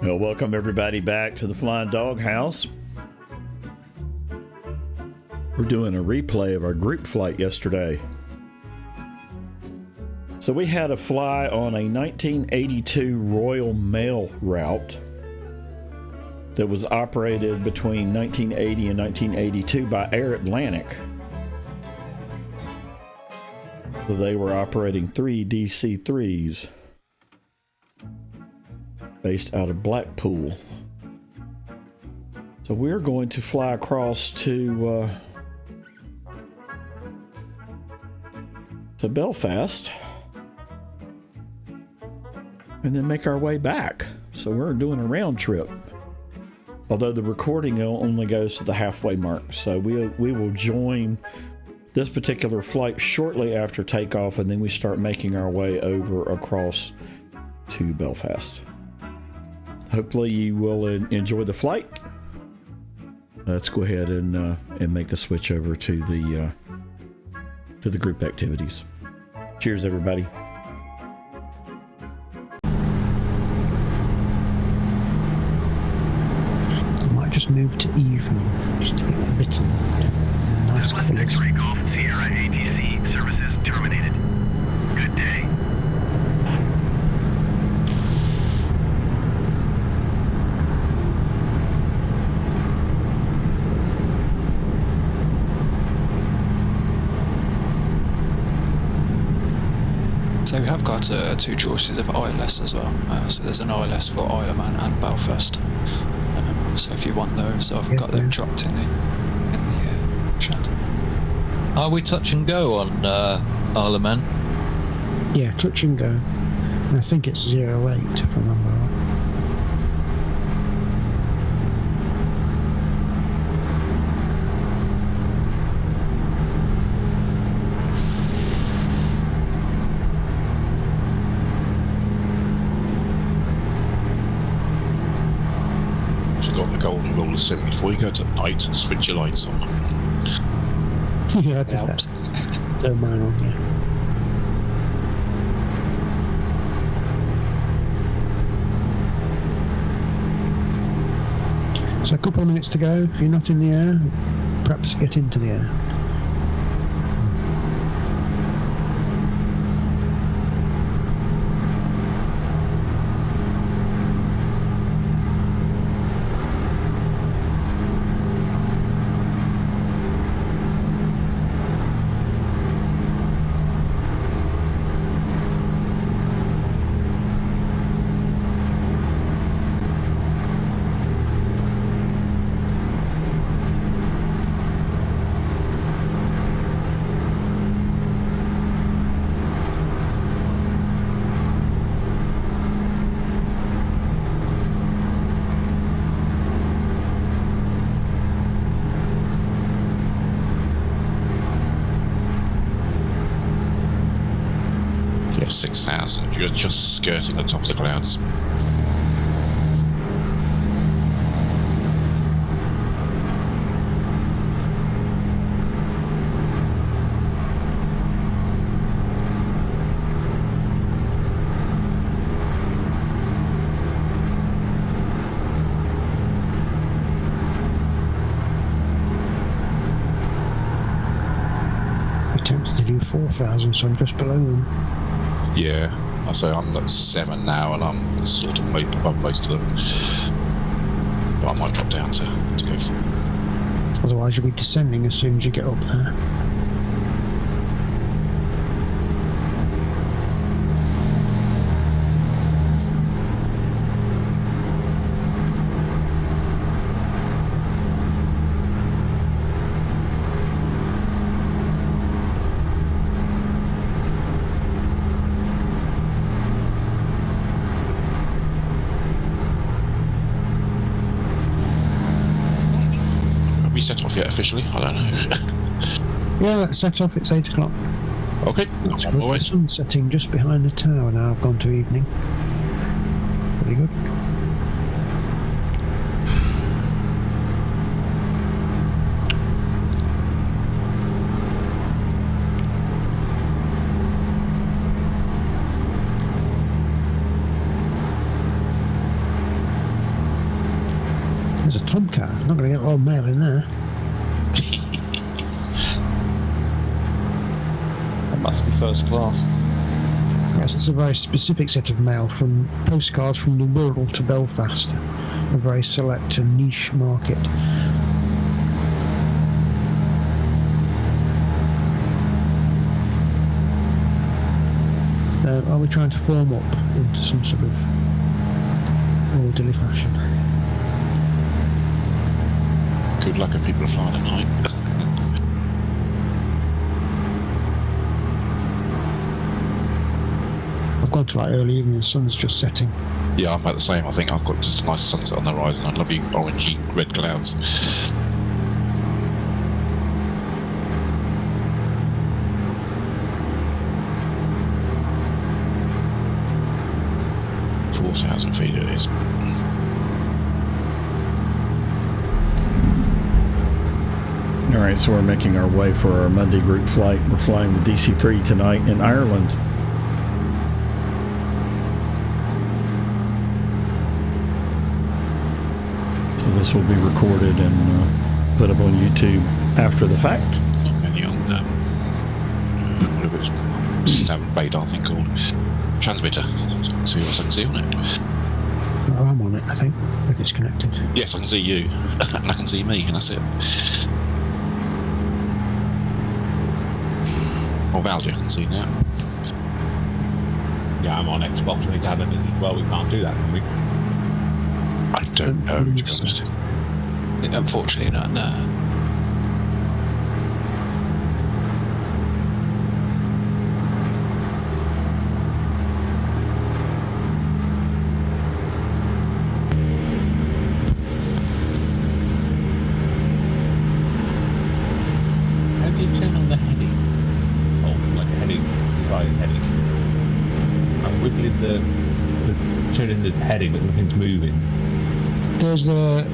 Well, welcome everybody back to the Flying Dog House. We're doing a replay of our group flight yesterday. So we had a fly on a 1982 Royal Mail route that was operated between 1980 and 1982 by Air Atlantic. So they were operating 3 DC-3s based out of Blackpool. So we're going to fly across to Belfast and then make our way back. So we're doing a round trip. Although the recording only goes to the halfway mark. So we will join this particular flight shortly after takeoff, and then we start making our way over across to Belfast. Hopefully you will enjoy the flight. Let's go ahead and make the switch over to the group activities. Cheers, everybody. I might just move to evening, just to get a bit of nice colours. X-ray Golf Sierra ATC services terminated. Good day. So we have got two choices of ILS as well. So there's an ILS for Isle of Man and Belfast. So if you want those, I've got them dropped in the chat. Are we touch and go on Isle of Man? Yeah, touch and go. And I think it's 08 if I remember right. Golden rule of 7 before you go to night and switch your lights on. Yeah, I did that. Turn mine on, yeah. So a couple of minutes to go. If you're not in the air, perhaps get into the air. Yeah, 6,000. You're just skirting the top of the clouds. Attempted to do 4,000, so I'm just below them. Yeah, I say I'm at 7 now, and I'm sort of above most of them. But I might drop down to go for them. Otherwise you'll be descending as soon as you get up there. Set off yet officially? I don't know. Yeah, that's set off. It's 8 o'clock. Okay, That's I'm on my way. the sun setting just behind the tower now. I've gone to evening. Pretty good. There's a Tomcat. I'm not going to get a lot of mail in there. That must be first class. Yes, it's a very specific set of mail from postcards from the Wirral to Belfast. A very select and niche market. Are we trying to form up into some sort of orderly fashion? Good luck if people are flying at night. I've gone to like early evening, the sun's just setting. Yeah, I'm about the same. I think I've got just a nice sunset on the horizon and lovely orangey red clouds. $4,000 it is. All right, so we're making our way for our Monday group flight. We're flying the DC-3 tonight in Ireland. So this will be recorded and put up on YouTube after the fact. Not many on whatever it's just haven't radar thing called transmitter. See what I can see on it. Oh, I'm on it, I think, if it's connected. Yes, I can see you, and I can see me, and that's it. Oh, Valdi, I can see now. Yeah, I'm on Xbox. I think I have it as well. We can't do that, can we? I don't know, to be honest. Unfortunately, not. No. How do you turn on the heading? Oh, like heading, desired heading. I'm wiggling the turning the heading, but nothing's moving. There's the...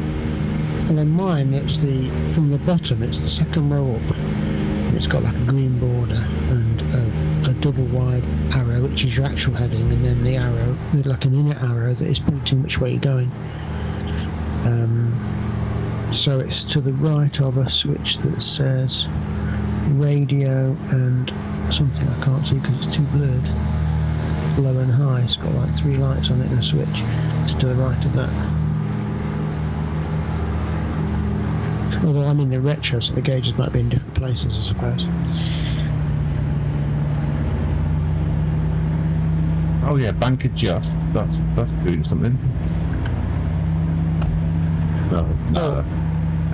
And then mine, it's the... From the bottom, it's the second row up. And it's got like a green border and a double wide arrow, which is your actual heading, and then the arrow, like an inner arrow that is pointing which way you're going. So it's to the right of a switch that says radio and something I can't see because it's too blurred. Low and high. It's got like 3 lights on it and a switch. It's to the right of that. Although I'm in the retro, so the gauges might be in different places, I suppose. Oh yeah, bank adjust. That's doing something. No.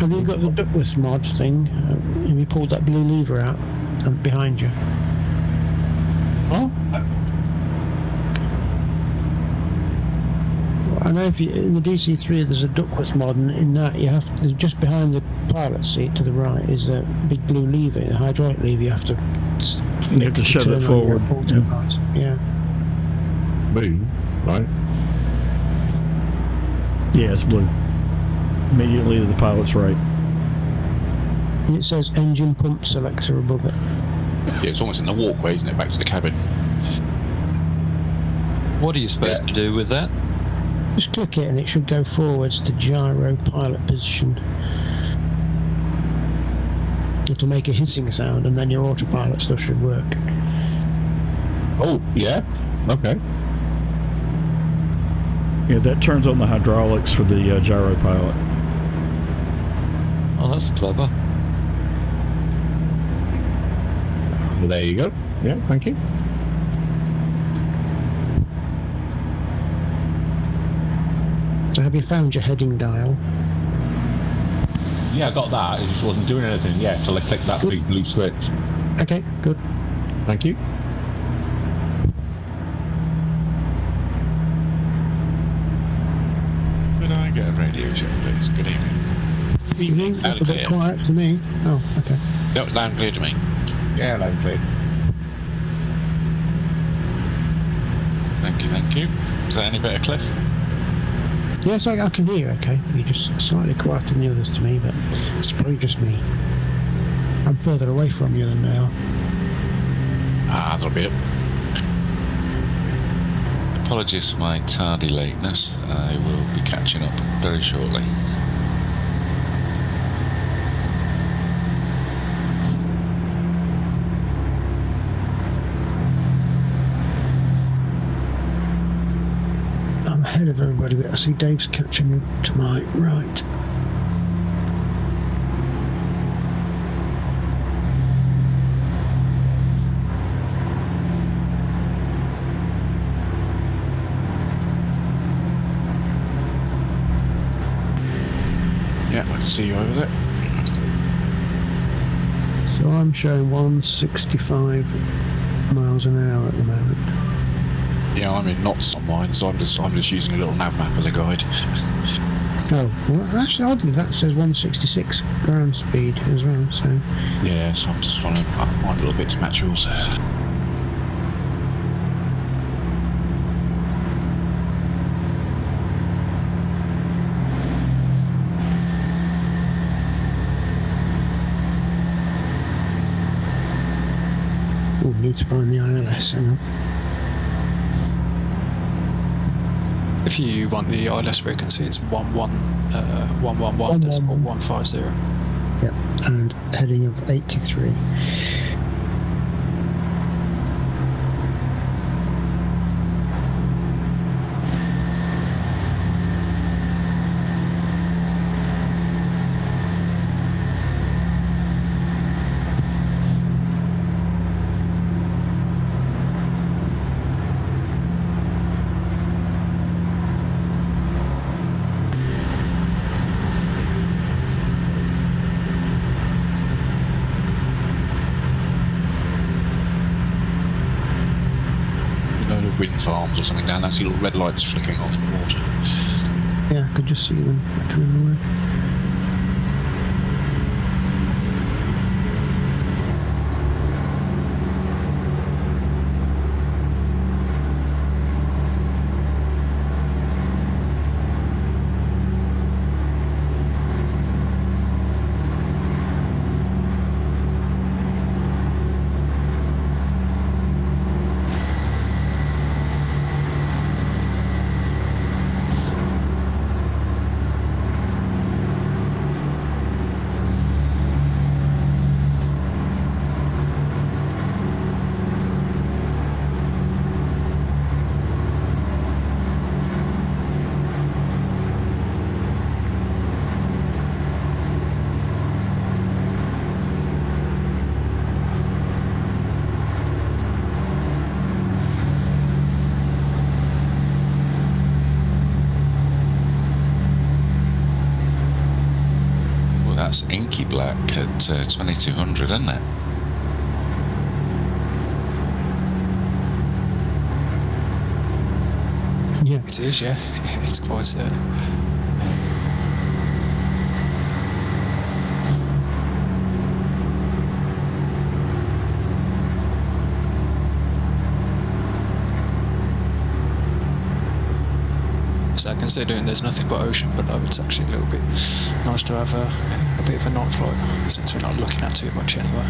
Have you got the Duckworth mod thing? Have you pulled that blue lever out behind you? Oh. I know if you, in the DC-3 there's a Duckworth mod, and in that you have to, just behind the pilot seat to the right is a big blue lever, a hydraulic lever you have to You have to shove it forward. Yeah. Blue, right? Yeah, it's blue. Immediately to the pilot's right. And it says engine pump selector above it. Yeah, it's almost in the walkway, isn't it, back to the cabin? What are you supposed to do with that? Just click it and it should go forwards to gyro pilot position. It'll make a hissing sound and then your autopilot stuff should work. Oh, yeah? Okay. Yeah, that turns on the hydraulics for the gyro pilot. Oh, that's clever. So there you go. Yeah, thank you. So have you found your heading dial? Yeah, I got that. It just wasn't doing anything yet till I clicked that big blue switch. Okay, good. Thank you. Could I get a radio check, please? Good evening. Evening. Loud A and bit clear. quiet to me. Oh, okay. That was loud and clear to me. Yeah, loud and clear. Thank you. Is that any better, Cliff? Yes, I can hear you okay. You're just slightly quieter than the others to me, but it's probably just me. I'm further away from you than they are. Ah, that'll be it. Apologies for my tardy lateness. I will be catching up very shortly. ahead of everybody, but I see Dave's catching up to my right. Yeah, I can see you over there. So I'm showing 165 miles an hour at the moment. Yeah, I'm in knots on mine, so I'm just using a little nav map as a guide. Oh, well, actually, oddly, that says 166 ground speed as well, so... Yeah, so I'm just trying to up mine a little bit to match yours. Oh, need to find the ILS, hang on. If you want the ILS frequency, it's 111.150. Yep, and heading of 83. Wind farms or something down there. I see little red lights flickering on in the water. Yeah, I could just see them flickering away. That's inky black at 2200, isn't it? Yeah. It is, yeah. It's quite. So considering there's nothing but ocean below, it's actually a little bit nice to have a bit of a night flight since we're not looking at too much anyway.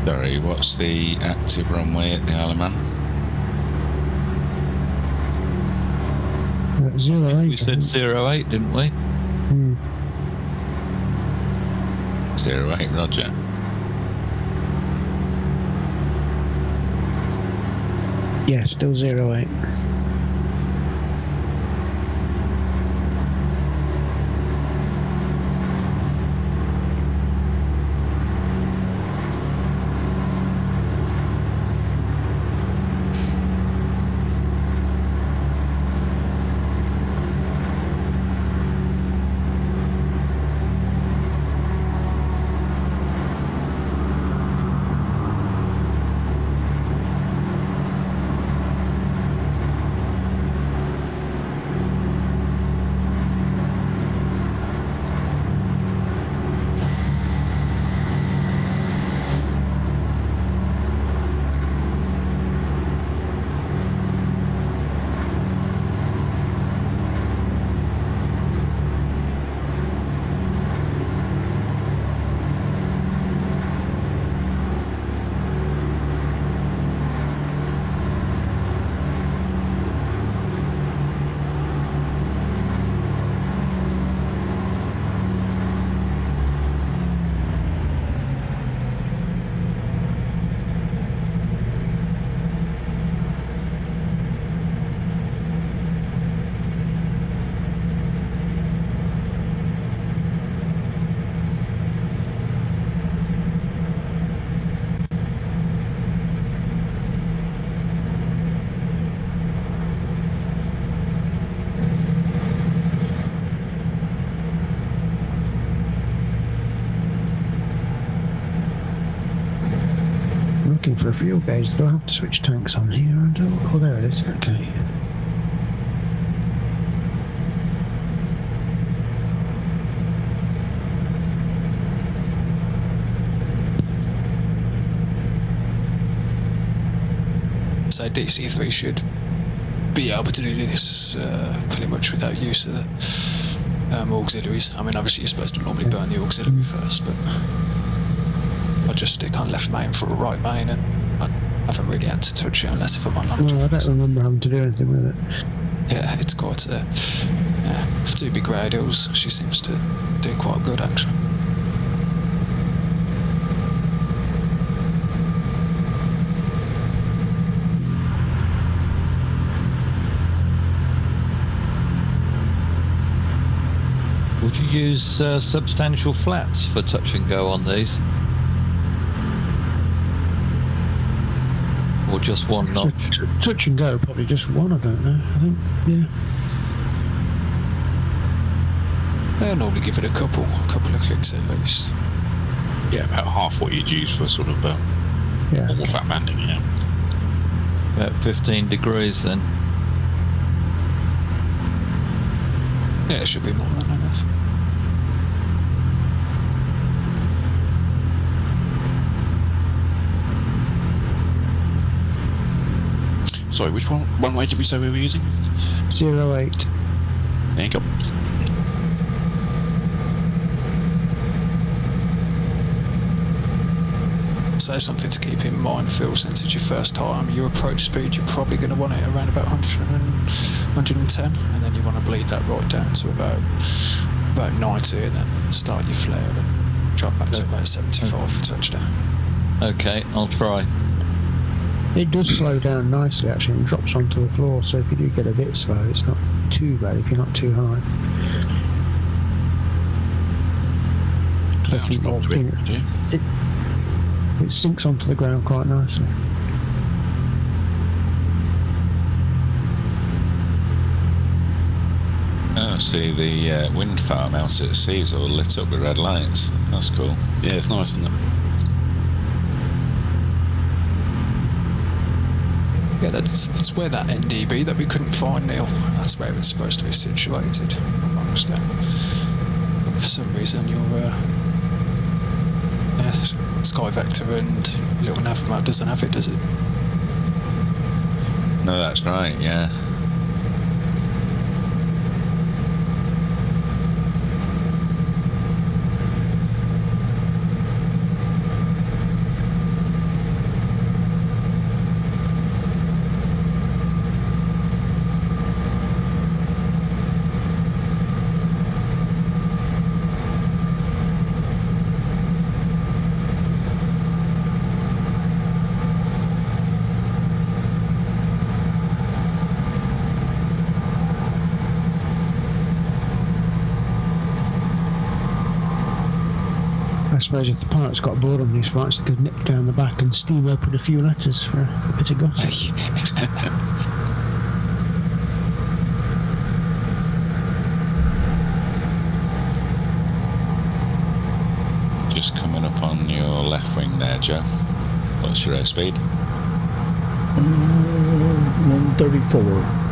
Sorry, what's the active runway at the Isle of Man? 08. We said 08, didn't we? 08, roger. Yeah, still 08. Looking for a fuel gauge. Do I have to switch tanks on here? Oh, there it is. Okay. So DC3 should be able to do this pretty much without use of the auxiliaries. I mean, obviously you're supposed to normally burn the auxiliary first, but I just stick on left main for a right main, and I haven't really had to touch it unless if I'm on long. No, I don't remember having to do anything with it. Yeah, it's quite for 2 big radials, she seems to do quite good actually. Would you use substantial flats for touch and go on these? Or just one notch? Touch and go, probably just one, I don't know. I think, yeah. I'll normally give it a couple of clicks at least. Yeah, about half what you'd use for sort of normal flat landing, yeah. About 15 degrees then. Yeah, it should be more than enough. Sorry, which one way did we say we were using? 08. There you go. So something to keep in mind, Phil, since it's your first time, your approach speed, you're probably going to want it around about 110, and then you want to bleed that right down to about 90, and then start your flare and drop back to about 75 for touchdown. Okay, I'll try. It does slow down nicely, actually, and drops onto the floor, so if you do get a bit slow, it's not too bad if you're not too high. Clouds dropped a bit, do you? It sinks onto the ground quite nicely. Oh, see, the wind farm out at sea is all lit up with red lights. That's cool. Yeah, it's nice, isn't it? Yeah, that's where that NDB that we couldn't find, Neil, that's where it's supposed to be situated amongst them. But for some reason your Sky Vector and little nav map doesn't have it, does it? No, that's right, yeah. I suppose if the pilots got bored on these flights, they could nip down the back and steam open a few letters for a bit of gossip. Just coming up on your left wing there, Joe. What's your airspeed? 134.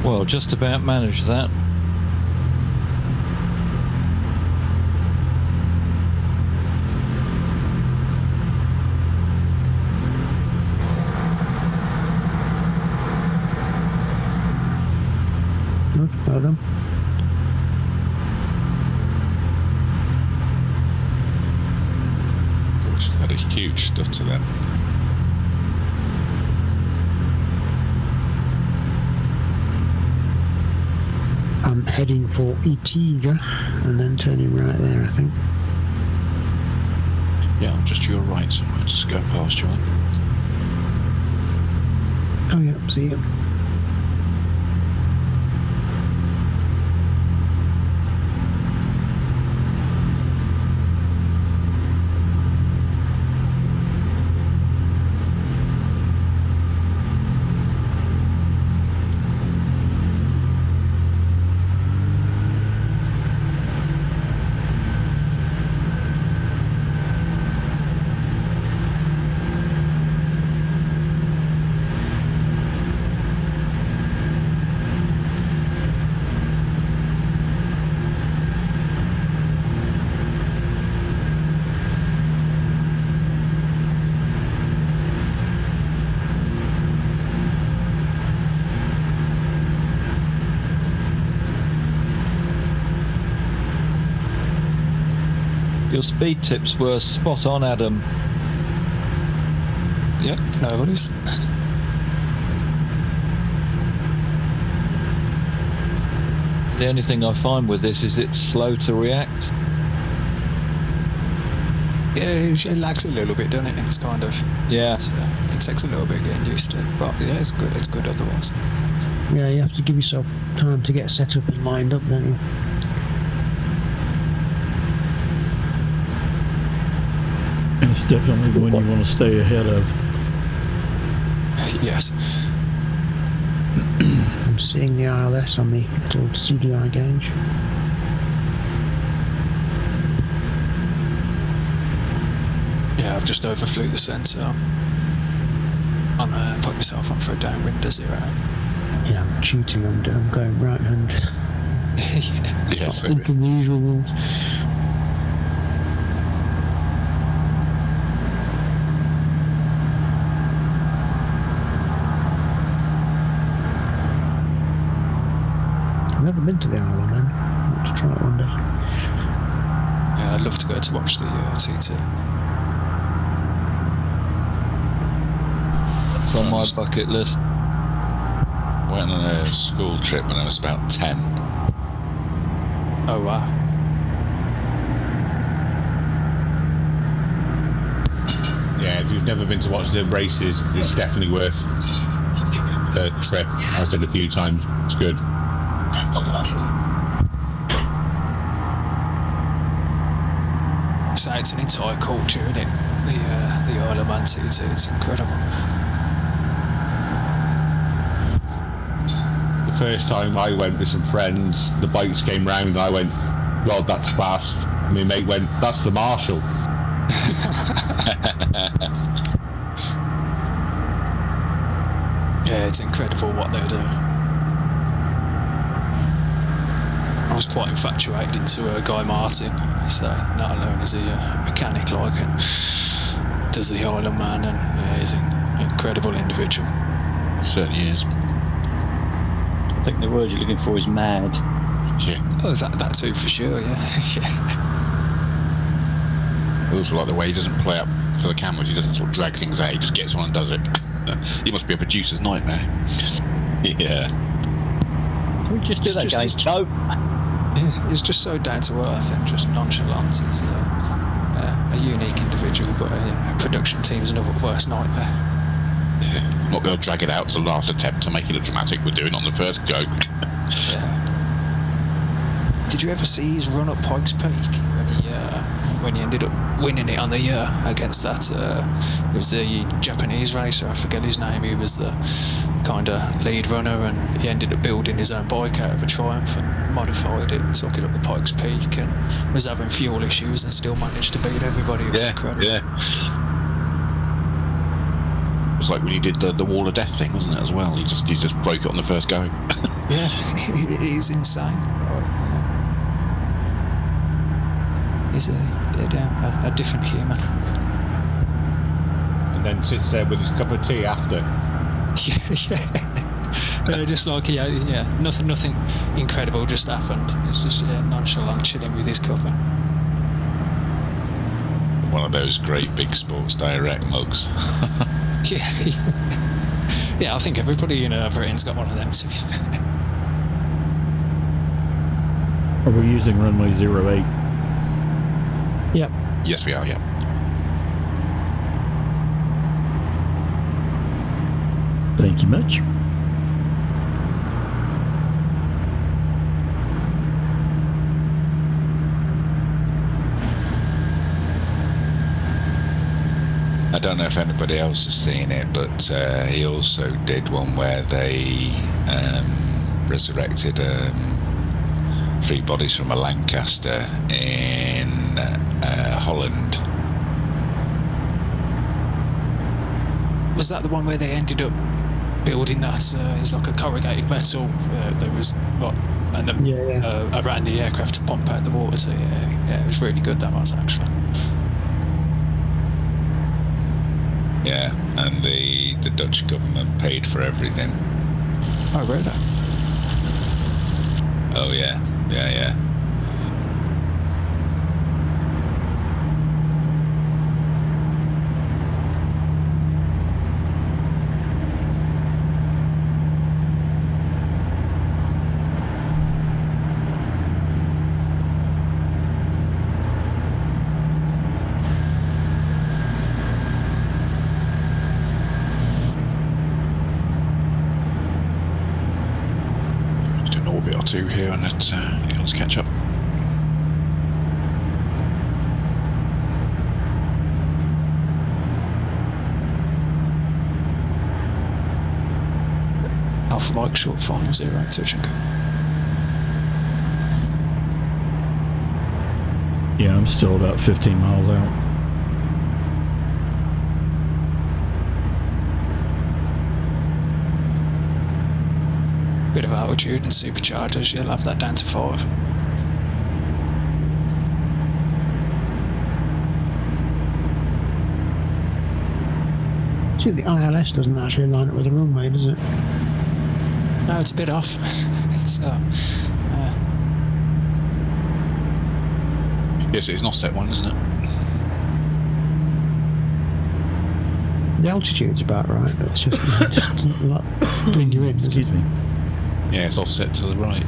Well, just about managed that. Good, well done. Good. Had a huge stuff to them. I'm heading for Itiga and then turning right there, I think. Yeah, I'm just to your right, so I'm just going past you. Oh yeah, see you. Your speed tips were spot on, Adam. Yep, no worries. The only thing I find with this is it's slow to react. Yeah, it lags a little bit, doesn't it? It's kind of... Yeah. It takes a little bit getting used to, but yeah, it's good. It's good otherwise. Yeah, you have to give yourself time to get set up and lined up, don't you? And it's definitely one you want to stay ahead of. Yes. I'm seeing the ILS on the little CDI gauge. Yeah, I've just overflew the centre. I'm put myself on for a downwind to 0. Yeah, I'm shooting, I'm going right hand. Yeah. Yes. Thinking the usual rules. I've never been to the Isle of Man. I want to try it one day. Yeah, I'd love to go to watch the T2. It's on my bucket list. Went on a school trip when I was about 10. Oh wow. never been to watch the races, it's definitely worth a trip. I've been a few times. It's good. So it's an entire culture, isn't it? The Isle of Man, it's incredible. The first time I went with some friends, the bikes came round and I went, God, that's fast. My mate went, that's the Marshall. Yeah, it's incredible what they do. I was quite infatuated into Guy Martin. So not alone is he a mechanic like him, does the Isle of Man, and yeah, he's an incredible individual. Certainly is. I think the word you're looking for is mad. Yeah. Oh, that too for sure. Yeah. I also like the way he doesn't play up for the cameras. He doesn't sort of drag things out. He just gets on and does it. He must be a producer's nightmare. Yeah. Can we just do that, guys? No. He's just so down to earth and just nonchalant. He's a unique individual, but a production team's another worst nightmare. Yeah. I'm not going to drag it out to the last attempt to make it look dramatic. We're doing on the first go. Yeah. Did you ever see his run up Pikes Peak when he ended up winning it on the year against that? It was the Japanese racer. I forget his name. He was the kind of lead runner, and he ended up building his own bike out of a Triumph and modified it, took it up the Pikes Peak, and was having fuel issues and still managed to beat everybody. It was incredible. Yeah. It was like when he did the Wall of Death thing, wasn't it, as well? He just broke it on the first go. Yeah, it is insane. He's a different human. And then sits there with his cup of tea after. Yeah. Just like nothing incredible just happened. It's just nonchalant chilling with his cuppa. One of those great big Sports Direct mugs. Yeah, I think everybody in Britain's got one of them. To be fair. Are we using runway 08? Yep. Yes, we are, yeah. Thank you much. I don't know if anybody else has seen it, but he also did one where they resurrected 3 bodies from a Lancaster in Holland. Was that the one where they ended up building that? It's like a corrugated metal. There was around the aircraft to pump out the water. So yeah, it was really good. That was actually. Yeah, and the Dutch government paid for everything. Oh really? Oh yeah. Just do an orbit or two here and let let's catch up. Alpha Mike short final 0 touch and go. Yeah, I'm still about 15 miles out. Bit of altitude and superchargers, you'll have that down to 5. See, the ILS doesn't actually line up with the runway, does it? No, it's a bit off. It's Yes, it's an offset one, isn't it? The altitude's about right, but it's just, it just doesn't like bring you in. does it? Excuse me. Yeah, it's offset to the right.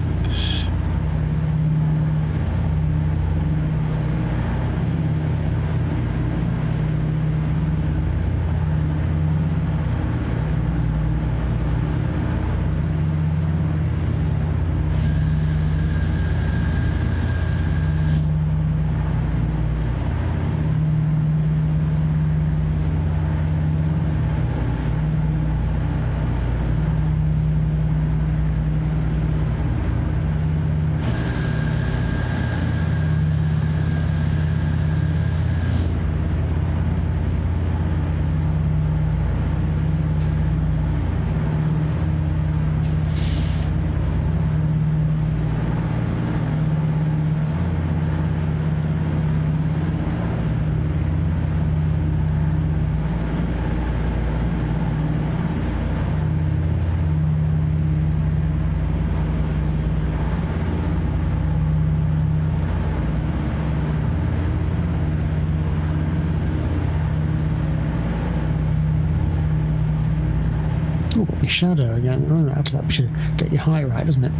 shadow again. Oh, that helps you get your height right, doesn't it?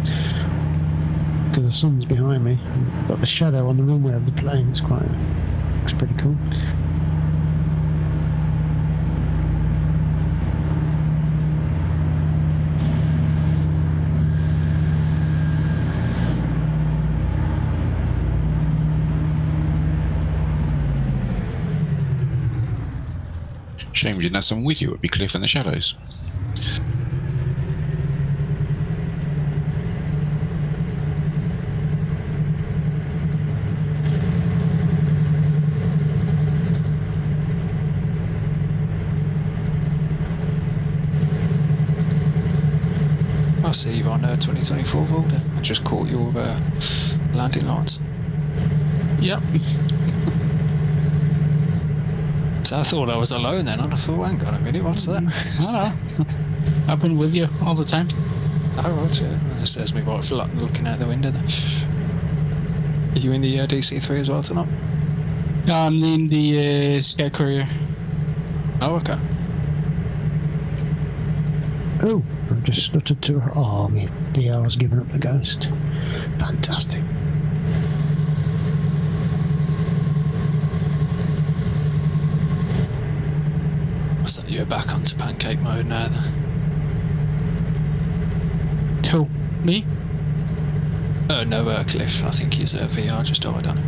Because the sun's behind me. I've got the shadow on the runway of the plane. It's pretty cool. Shame you didn't have someone with you. It would be Cliff in the shadows. I see you on 2024 Volta. I just caught your landing lights. Yep. So I thought I was alone then, and I thought, hang on a minute, what's that? I've been with you all the time. Oh, right, yeah. It says me right looking out the window then. Are you in the DC-3 as well tonight? I'm in the Sky Courier. Oh, okay. Oh, I've just stuttered to her. Oh, my VR's given up the ghost. Fantastic. So you're back onto pancake mode now then? Who? Me? No, Cliff. I think his VR just died on it.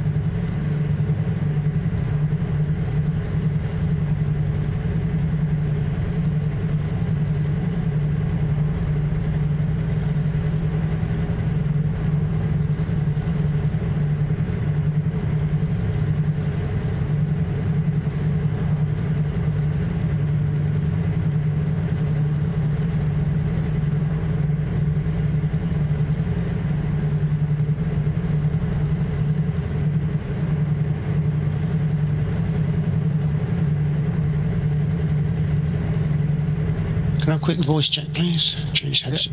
Can I have a quick voice check, please? Change headset.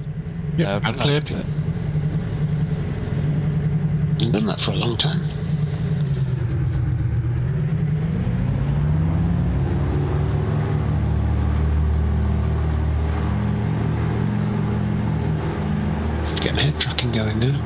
Yeah, and clear. I've done that for a long time. Getting head tracking going now.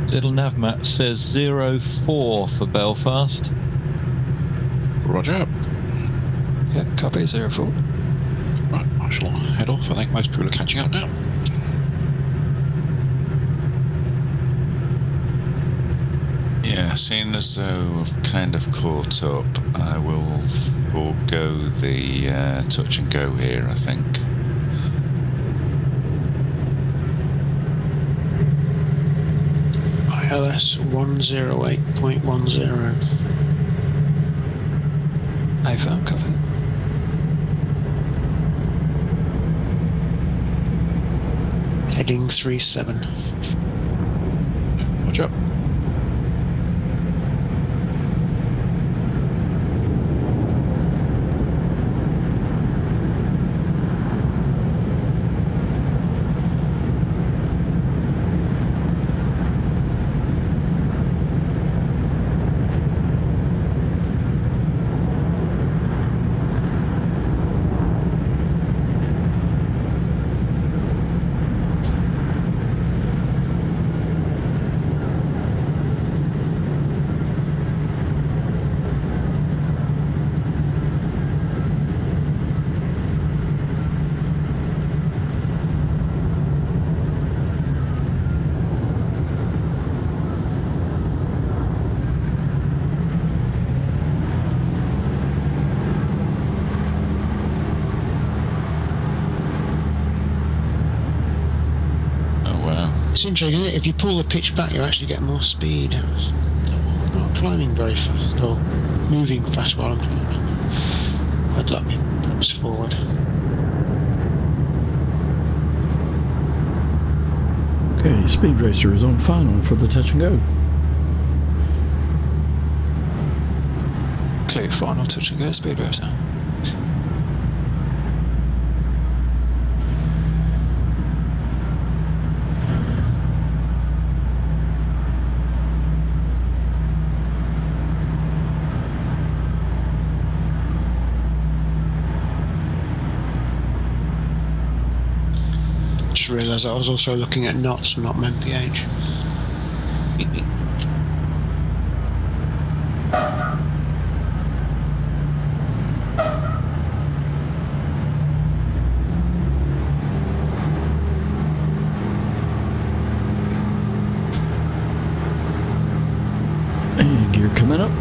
Little nav map says 04 for Belfast. Roger. Yeah, copy 04. Right, I shall head off. I think most people are catching up now. Yeah, seeing as though I've kind of caught up, I will forego the touch and go here, I think. ILS 108.10. iPhone cover. Heading 37. Watch up. It's intriguing, isn't it? If you pull the pitch back, you actually get more speed. I'm not climbing very fast, or moving fast while I'm climbing. I'd like me props forward. Okay, Speed Racer is on final for the touch and go. Clear final touch and go, Speed Racer. Just realised I was also looking at knots, not MPH. And gear coming up.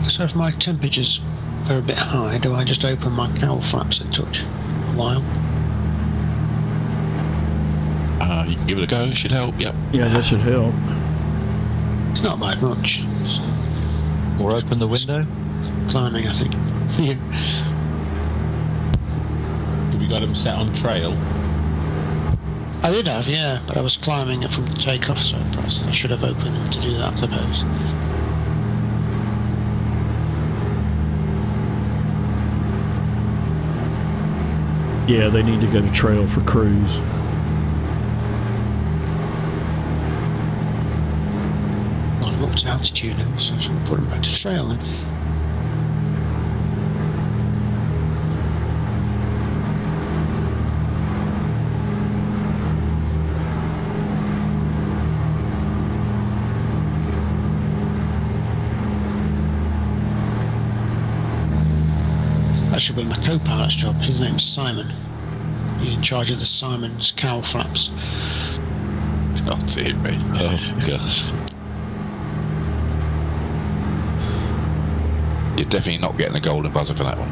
So if my temperatures are a bit high, do I just open my cowl flaps a touch? A while? You can give it a go, it should help, yep. Yeah, that should help. It's not by much. It's Or open the window. climbing, I think. Yeah. Have you got them set on trail? I did have, yeah, but I was climbing it from takeoff, so perhaps I should have opened them to do that, I suppose. Yeah, they need to go to trail for cruise. Well, I'm up to altitude now, so I should put them back to trail then. That should be my co-pilot's job. His name's Simon. He's in charge of the Simon's cowl flaps. Oh dear me. Oh gosh. You're definitely not getting the golden buzzer for that one.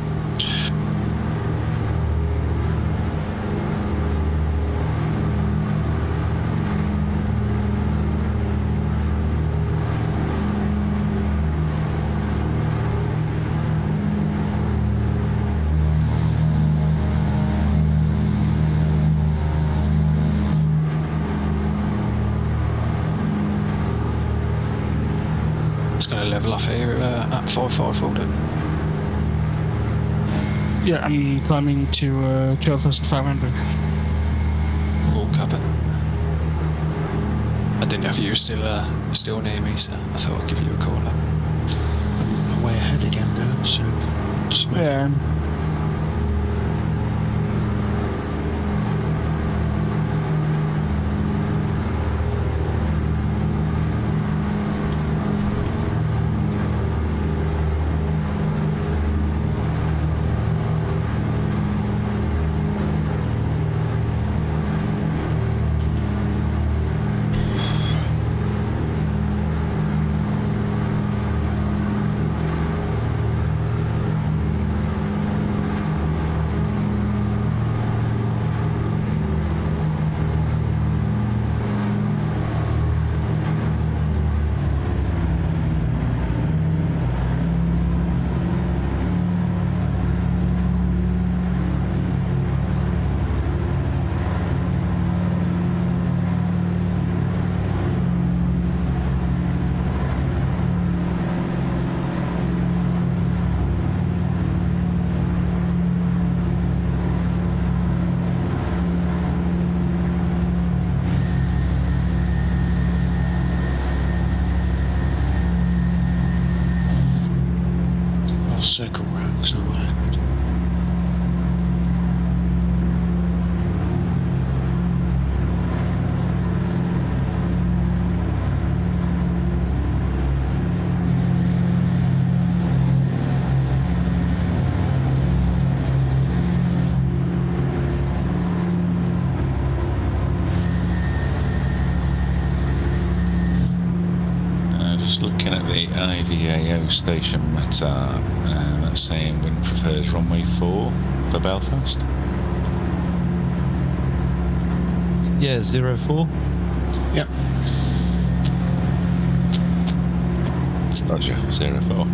It's going to level off here at 5.5, hold it. Yeah, I'm climbing to 12,500. All cap it. I didn't know if you were still near me, so I thought I'd give you a call up. I'm way ahead again now, so... just wait. Yeah. Just looking at the IVAO station matar, that's saying wind prefers runway 4 for Belfast. Yeah, 04. Yep. Roger, 04.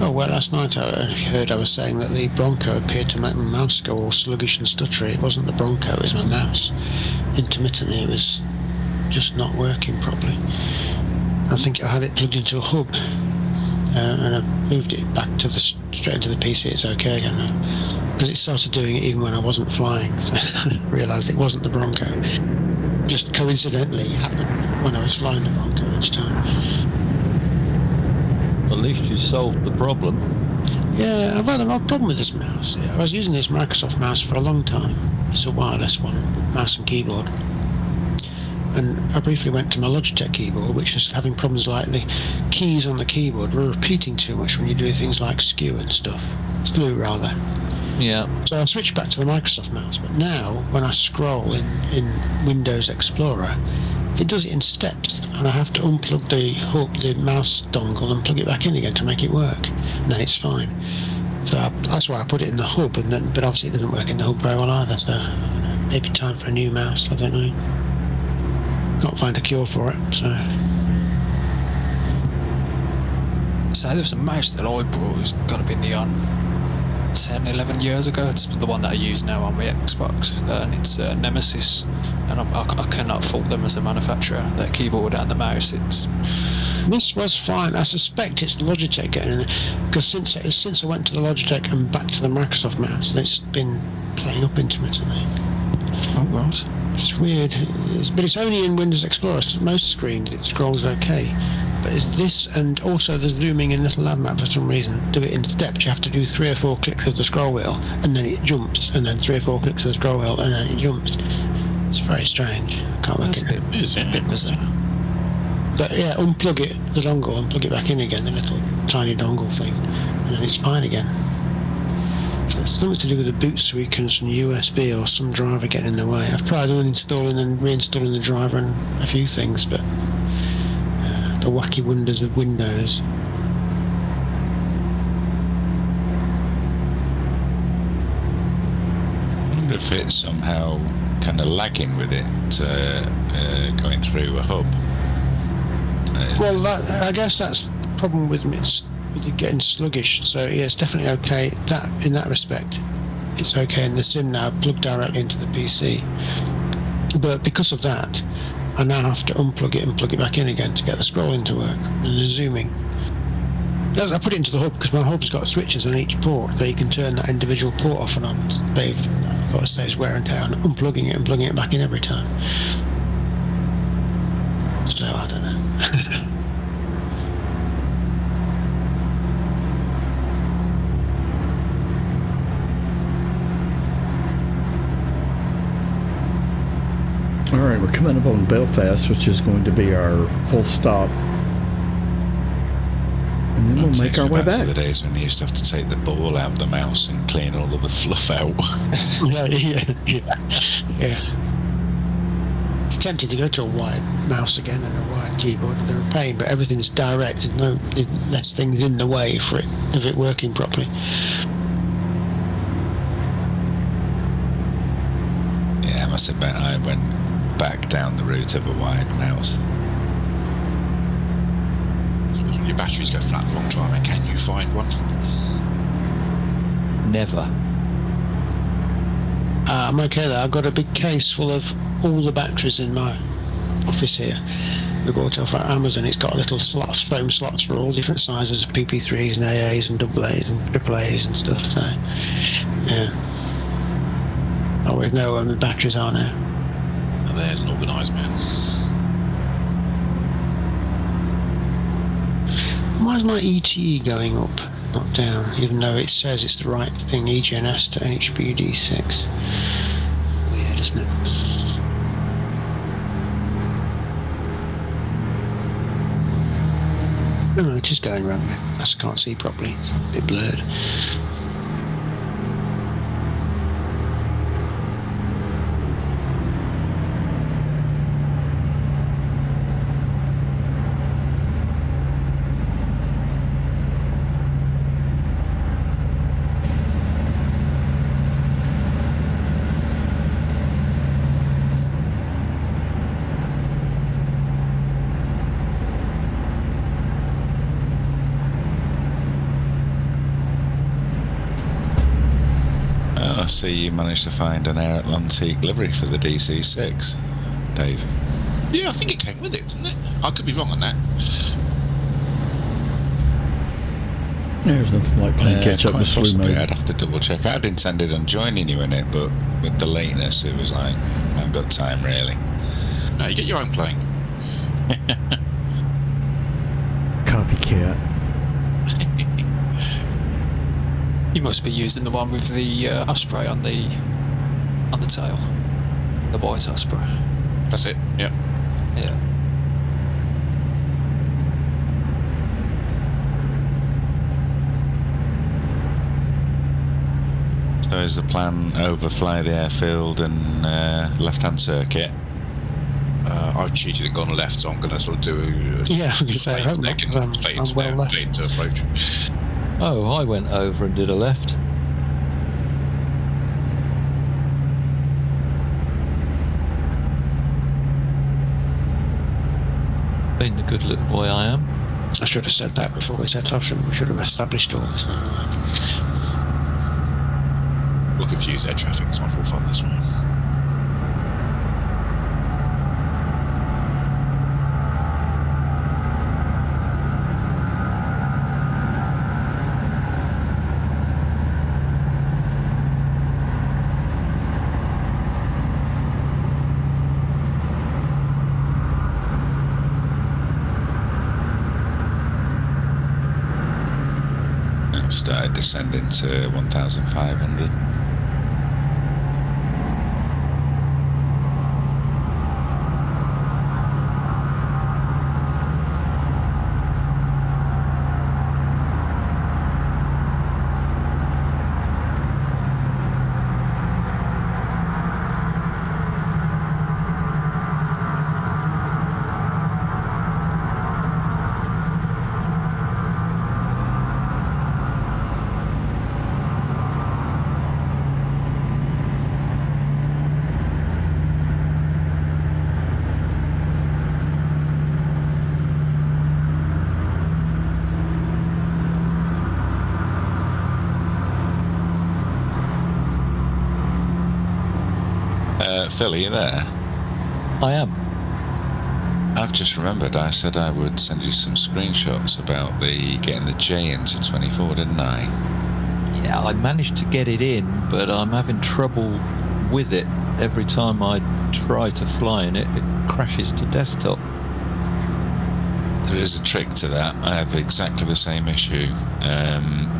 Oh, well, last night I was saying that the Bronco appeared to make my mouse go all sluggish and stuttery. It wasn't the Bronco, it was my mouse. Intermittently, it was just not working properly. I think I had it plugged into a hub, and I moved it back to straight into the PC. It's okay again now. Because it started doing it even when I wasn't flying. So I realised it wasn't the Bronco. Just coincidentally happened when I was flying the Bronco each time. At least you solved the problem. Yeah, I've had an odd problem with this mouse. I was using this Microsoft mouse for a long time. It's a wireless one, mouse and keyboard. And I briefly went to my Logitech keyboard, which was having problems like the keys on the keyboard were repeating too much when you do things like skew and stuff. Slew, rather. Yeah. So I switched back to the Microsoft mouse, but now when I scroll in Windows Explorer, it does it in steps, and I have to unplug the mouse dongle and plug it back in again to make it work, and then it's fine. So that's why I put it in the hub, but obviously it doesn't work in the hub very well either, so maybe time for a new mouse, I don't know. Can't find a cure for it, so... So there was a mouse that I brought, it's got to be in the 10, 11 years ago. It's the one that I use now on my Xbox, and it's Nemesis, and I cannot fault them as a manufacturer. Their keyboard and the mouse, This was fine. I suspect it's Logitech getting in it, because since I went to the Logitech and back to the Microsoft mouse, it's been playing up intermittently. Oh, right. It's weird, but it's only in Windows Explorer. So most screens it scrolls okay, but it's this, and also the zooming in Little Lab Map for some reason do it in steps. You have to do 3 or 4 clicks of the scroll wheel, and then it jumps, and then 3 or 4 clicks of the scroll wheel, and then it jumps. It's very strange. I can't work it. It's a bit bizarre. But yeah, unplug it, the dongle, and plug it back in again, the little tiny dongle thing, and then it's fine again. So it's something to do with the boot sweep and some USB or some driver getting in the way. I've tried uninstalling and reinstalling the driver and a few things, but the wacky wonders of Windows. I wonder if it's somehow kind of lagging with it going through a hub. Well, I guess that's the problem with it getting sluggish. So yeah, it's definitely okay. In that respect, it's okay in the sim now, plugged directly into the PC. But because of that, I now have to unplug it and plug it back in again to get the scrolling to work and the zooming. I put it into the hub because my hub's got switches on each port, so you can turn that individual port off and on. I thought it saves wear and tear, and unplugging it and plugging it back in every time. So I don't know. All right, we're coming up on Belfast, which is going to be our full stop, and then we'll make our way back. To the days when you used to have to take the ball out of the mouse and clean all of the fluff out. Yeah. It's tempting to go to a wired mouse again and a wired keyboard. They're a pain, but everything's direct. There's less things in the way for it working properly. Yeah, I must admit I went back down the route of a wired mouse. Your batteries go flat the long time, and can you find one? Never. I'm okay there. I've got a big case full of all the batteries in my office here. We bought it off at Amazon. It's got little slots, foam slots for all different sizes of PP3s and AAs and AA's and AAA's and stuff. So, yeah. I always know where the batteries are now. Now there's an organised man. Why is my ETE going up, not down, even though it says it's the right thing, EGNS to HBD6? Weird, isn't it? No, it's just going round. I just can't see properly. It's a bit blurred. I see you managed to find an Air Atlantic livery for the DC-6, Dave. Yeah, I think it came with it, didn't it? I could be wrong on that. There's nothing like playing catch up quite with slew possibly. mode. I'd have to double check. I'd intended on joining you in it, but with the lateness, it was like, I haven't got time really. No, you get your own plane. Copycat. You must be using the one with the osprey on the tail, the white osprey. That's it. Yeah. Yeah. So is the plan overfly the airfield and left-hand circuit? I've cheated and gone left, so I'm going to sort of do Yeah, I was going to say, I hope not, 'cause I'm well left. to approach. Oh, I went over and did a left. Being the good little boy I am. I should have said that before we set off. We should have established all this. We'll confuse air traffic. It's much more fun this way. Started descending to 1,500. Phil, are you there? I am. I've just remembered I said I would send you some screenshots about getting the J into 24, didn't I? Yeah, I managed to get it in, but I'm having trouble with it. Every time I try to fly in it, it crashes to desktop. There is a trick to that. I have exactly the same issue.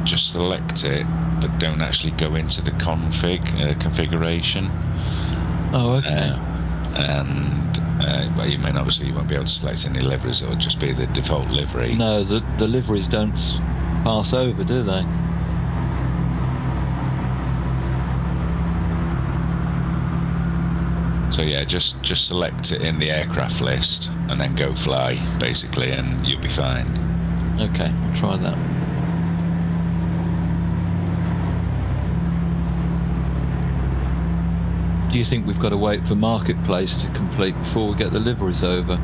Just select it, but don't actually go into the configuration. Oh, okay. Well, you mean obviously you won't be able to select any liveries. It'll just be the default livery. No, the liveries don't pass over, do they? So yeah, just select it in the aircraft list and then go fly, basically, and you'll be fine. Okay, I'll try that. Do you think we've got to wait for Marketplace to complete before we get the liveries over?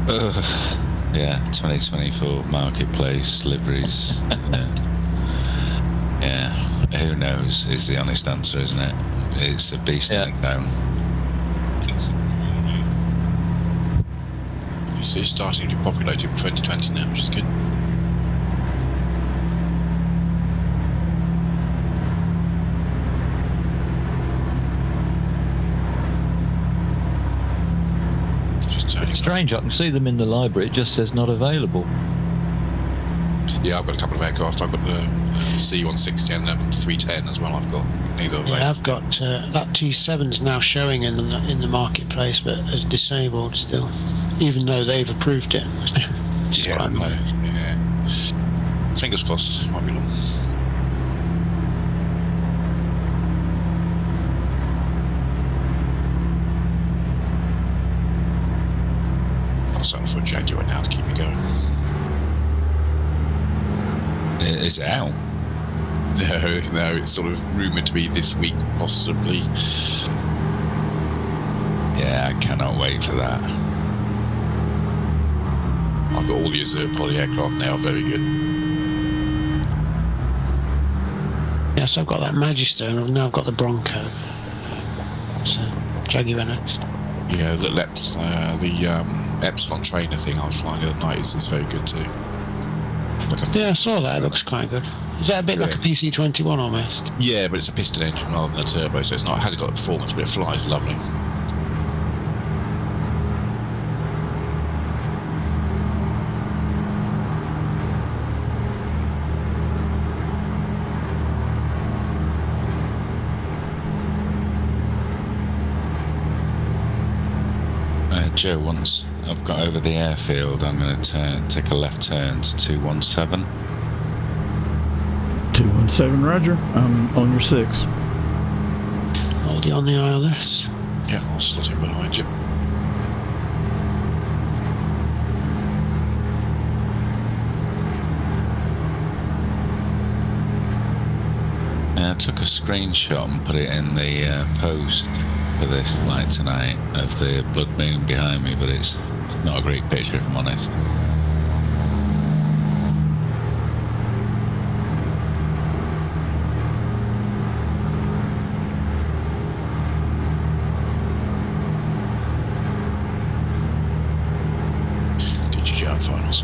Yeah, 2024 marketplace liveries. Yeah, who knows? Is the honest answer, isn't it? It's a beast unknown. It's starting to be populated in 2020 now, which is good. Strange, I can see them in the library, it just says not available. Yeah, I've got a couple of aircraft. I've got the C-160 and the 310 as well. I've got neither of those. Yeah, I've got that T7's now showing in the marketplace, but as disabled still, even though they've approved it. Yeah, yeah. Fingers crossed, it might be long. I'll settle for a Jaguar now to keep me going. Is it out? No, it's sort of rumoured to be this week, possibly. Yeah, I cannot wait for that. I've got all the Azure Poly aircraft now, very good. Yes, I've got that Magister, and now I've got the Bronco. So, Jaguar next. Yeah, the Epsilon trainer thing I was flying the other night is very good too. Yeah, I saw that. It looks quite good. Is that a bit like a PC-21 almost? Yeah, but it's a piston engine rather than a turbo, so it's not. It hasn't got the performance, but it flies lovely. Joe, once I've got over the airfield, I'm going to take a left turn to 217. 217, Roger. I'm on your 6. Hold you on the ILS. Yeah, I'll slot in behind you. I took a screenshot and put it in the post for this flight tonight of the blood moon behind me, but it's not a great picture if I'm honest. Did you jump finals?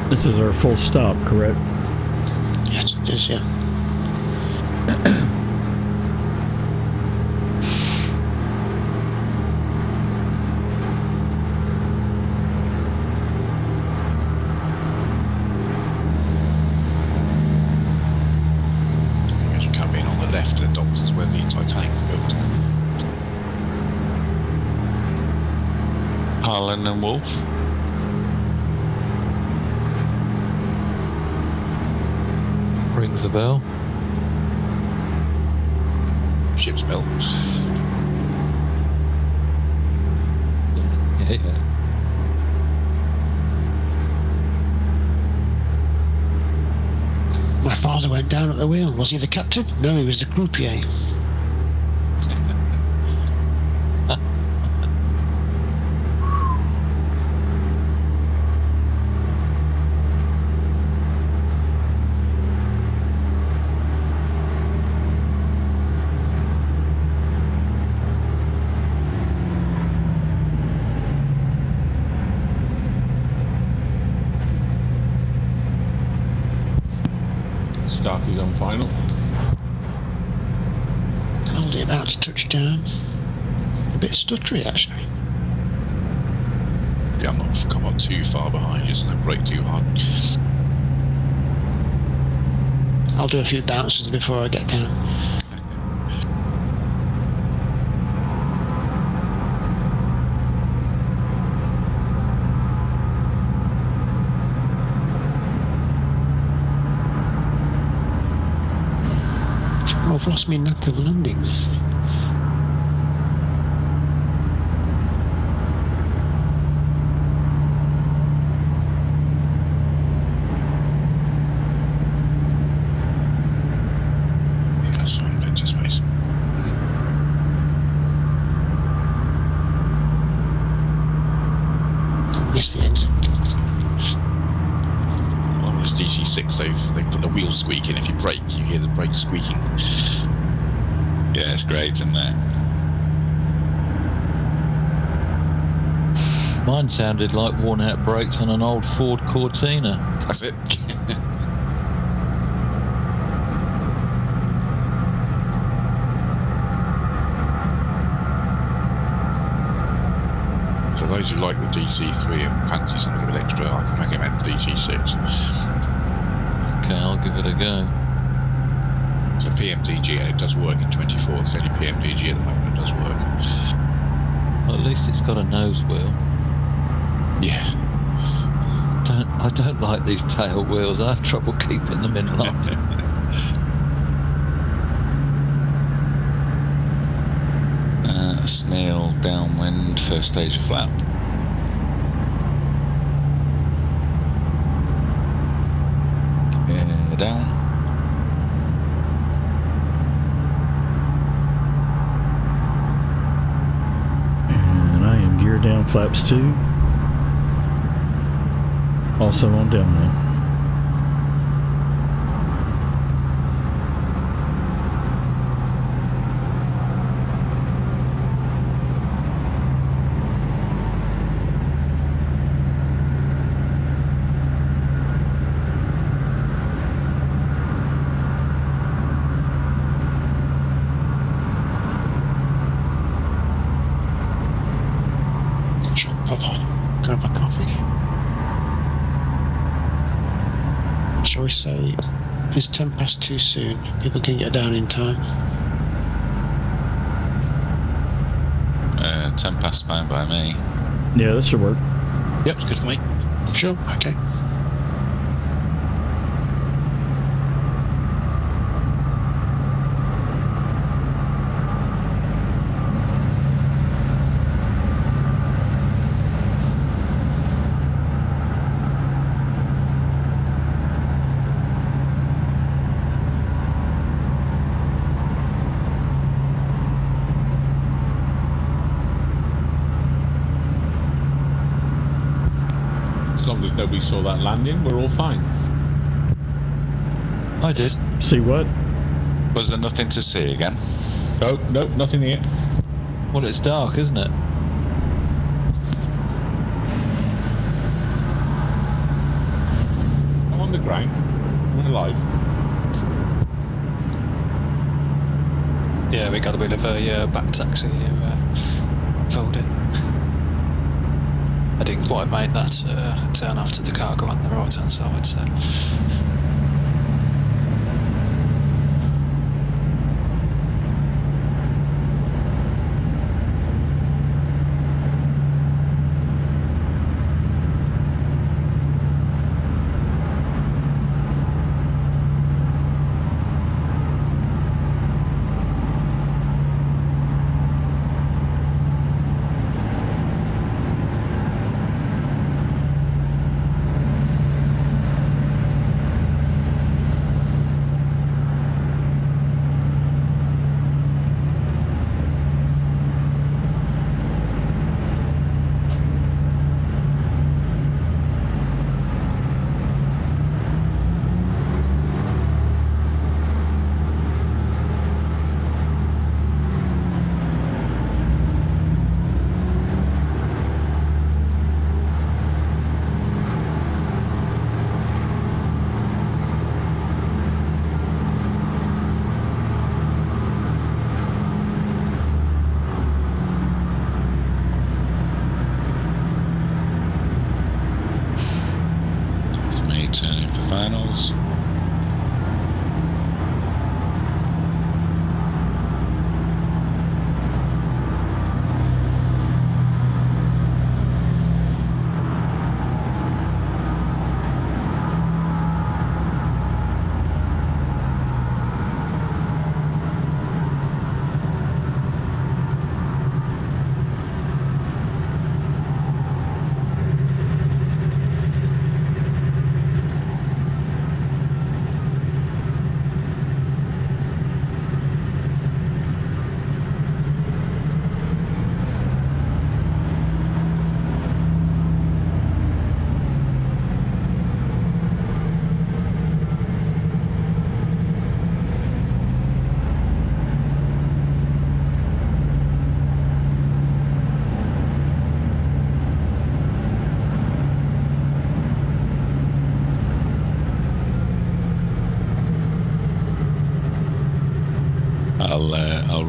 This is our full stop, correct? Yes, it is, yeah. As you come in on the left, the docks is where the Titanic built. Harlan and Wolf. Rings a bell. Ship's built. Yeah. My father went down at the wheel. Was he the captain? No, he was the croupier. Starkey's on final. Hold it about to touch down. A bit stuttery, actually. Yeah, I'm not too far behind you, so don't brake too hard. I'll do a few bounces before I get down. I've lost my knack of landing this thing. Yeah, that's fine, plenty of space. Missed the exit. Well, it's DC6, they've put the wheel squeak in. If you brake, you hear the brake squeaking. Yeah, it's great, isn't it? Mine sounded like worn out brakes on an old Ford Cortina. That's it. For those who like the DC3 and fancy something a bit extra, I can recommend the DC6. Okay, I'll give it a go. It's a PMDG and it does work in 24. It's only PMDG at the moment, it does work. Well, at least it's got a nose wheel. Yeah. I don't like these tail wheels. I have trouble keeping them in line. Snail downwind, first stage of flap. Down. And I am geared down, flaps 2. Also on downwind. Grab a coffee. Shall we say it's 10 past too soon? People can get down in time. 10 past fine by me. Yeah, that should work. Yep, it's good for me. Sure, okay. As long as nobody saw that landing, we're all fine. I did. See what? Was there nothing to see again? Oh, no, nothing here. Well, it's dark, isn't it? I'm on the ground. I'm alive. Yeah, we got a bit of a back taxi folding. I didn't quite make that turn after the cargo on the right hand side, so.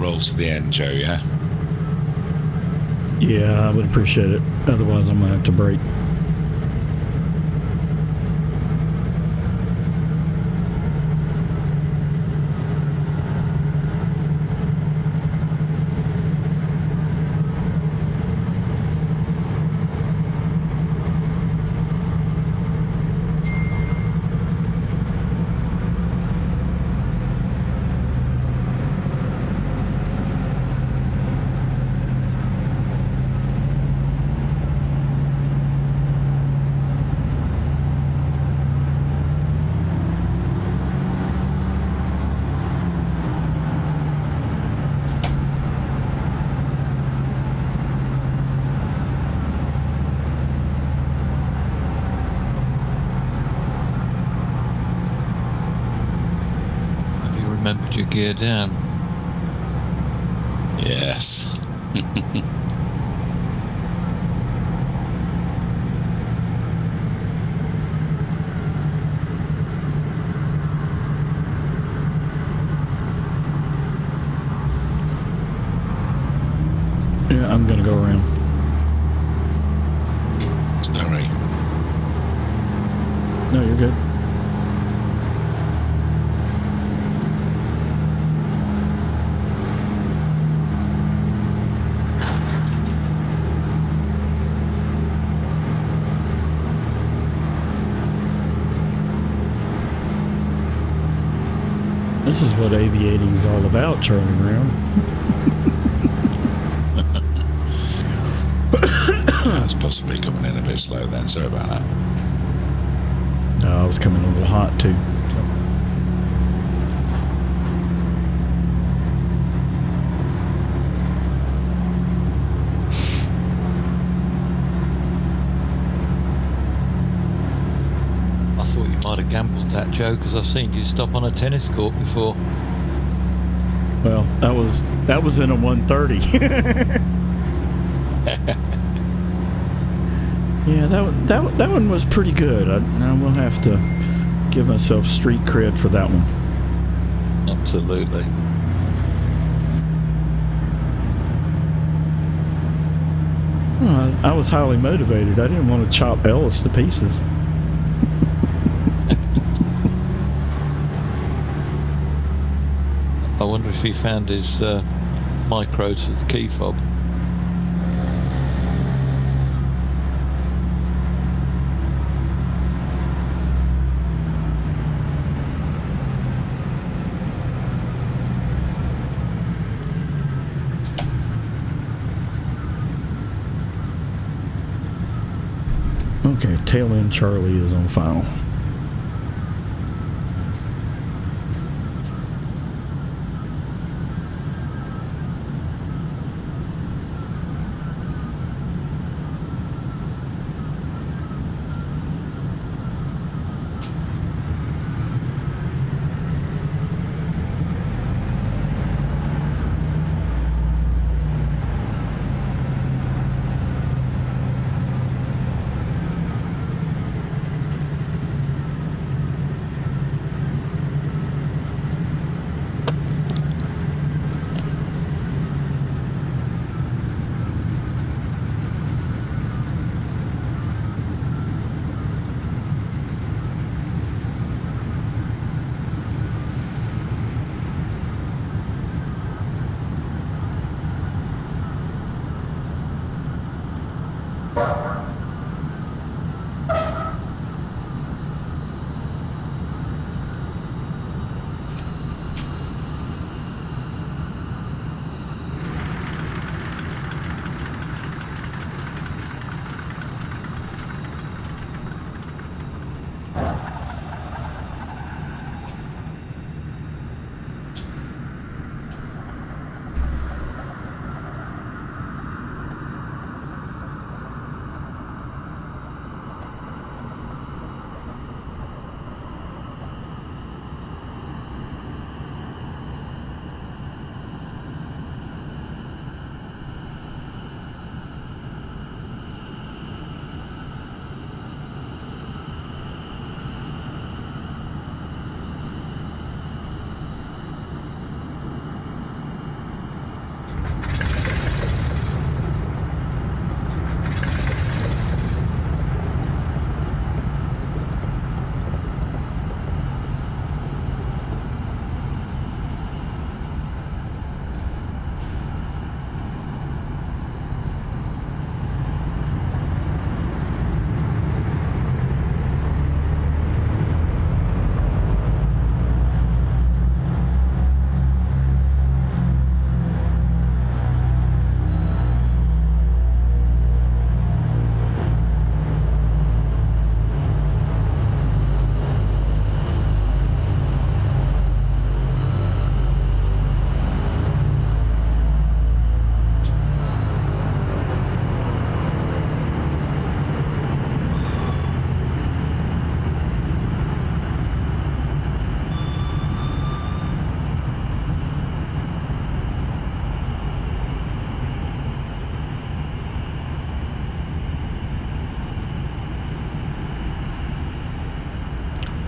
roll to the end, Joe, yeah? Yeah, I would appreciate it. Otherwise, I'm going to have to break. Remembered your gear down. Yes. Yeah, I'm going to go around. Sorry. No, you're good. This is what aviating's all about, Charlie Brown. I was possibly coming in a bit slow then, sorry about that. No, I was coming a little hot too. I thought you might have gambled that, Joe, because I've seen you stop on a tennis court before. Well, that was in a 130. Yeah, that one was pretty good. I will have to give myself street cred for that one. Absolutely. Well, I was highly motivated. I didn't want to chop Ellis to pieces. I wonder if he found his micro to the key fob. Okay, tail end Charlie is on final.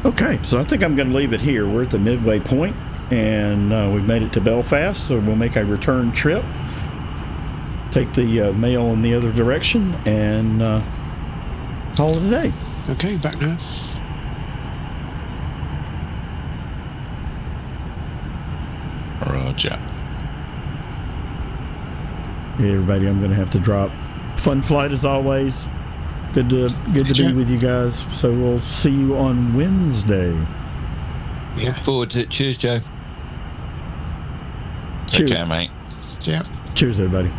Okay, so I think I'm going to leave it here. We're at the midway point, and we've made it to Belfast, so we'll make a return trip, take the mail in the other direction, and call it a day. Okay, back now. Roger. Hey, everybody, I'm going to have to drop. Fun flight as always. Good to be with you guys. So we'll see you on Wednesday. Yeah. Look forward to it. Cheers, Joe. Take Cheers. care, mate. Yeah. Cheers, everybody.